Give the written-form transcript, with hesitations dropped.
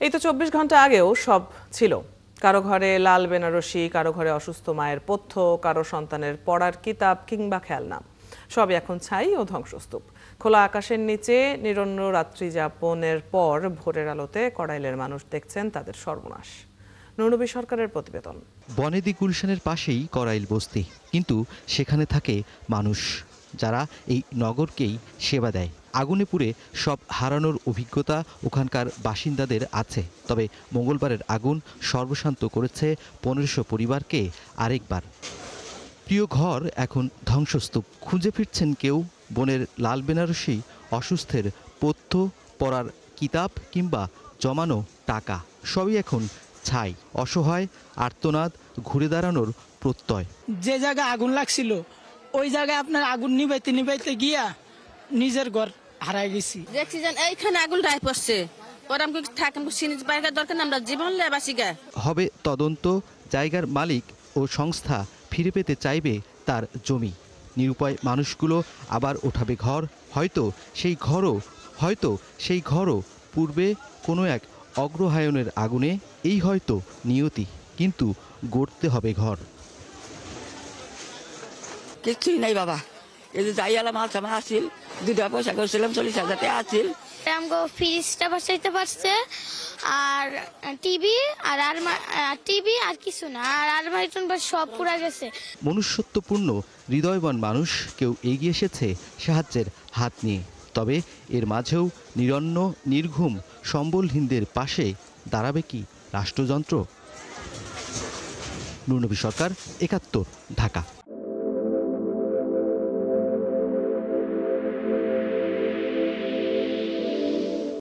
এই তো ২৪ ঘন্টা আগেও সব ছিল। কারো ঘরে লাল বেনারসি, কারো ঘরে অসুস্থ মায়ের পথ্য, কারো সন্তানের পড়ার কিতাব কিংবা খেলনা। সবই এখন ছাই ও ধ্বংসস্তূপ। খোলা আকাশের নিচে নিরন্ন রাত্রি যাপনের পর ভোরের আলোতে কড়াইলের মানুষ দেখছেন তাদের সর্বনাশ। নুরনবী সরকারের প্রতিবেদন। বনেদি গুলশানের পাশেই করাইল বস্তি, কিন্তু সেখানে থাকে মানুষ যারা এই নগরকেই সেবা দেয়। আগুনে পুড়ে সব হারানোর অভিজ্ঞতা ওখানকার বাসিন্দাদের আছে। তবে মঙ্গলবারের আগুন সর্বশান্ত করেছে ১৫০০ পরিবারকে আরেকবার। প্রিয় ঘর এখন ধ্বংসস্তূপ। খুঁজে ফিরছেন কেউ বনের লাল বেনারসি, অসুস্থের পথ্য, পড়ার কিতাব কিংবা জমানো টাকা। সবই এখন ছাই, অসহায় আর্তনাদ, ঘুরে দাঁড়ানোর প্রত্যয়। যে জায়গায় আগুন লাগছিল ওই জায়গায় আপনার আগুন নিভাইতে নিভাইতে গিয়া নিজের ঘর হারাই গেছি। দেখছি যে এইখানে আগুন রায় পড়ছে, দরকার আমরা জীবন লেবাসি গা। হবে তদন্ত, জায়গার মালিক ও সংস্থা ফিরে পেতে চাইবে তার জমি। নিরুপায় মানুষগুলো আবার ওঠাবে ঘর, হয়তো সেই ঘরও পূর্বে কোনো এক অগ্রহায়ণের আগুনে। এই হয়তো নিয়তি, কিন্তু গড়তে হবে ঘর। কিচ্ছুই নাই বাবা, এই যে যাইয়ালা মাল সামা আসিল, 2টা পয়সা করছিলাম 40,000 টাকা আসিল। আমগো ফ্রিজটা বসাইতে পারছে, আর টিভি আর কিছু না, আর আলমারি সব পুরা গেছে। মনুষ্যত্বপূর্ণ হৃদয়বান মানুষ কেউ এগিয়ে এসেছে সাহায্যের হাত নিয়ে। তবে এর মাঝেও নিরন্ন নির্ঘুম সম্বলহীনদের পাশে দাঁড়াবে কি রাষ্ট্রযন্ত্র? নুরনবী সরকার, ৭১, ঢাকা।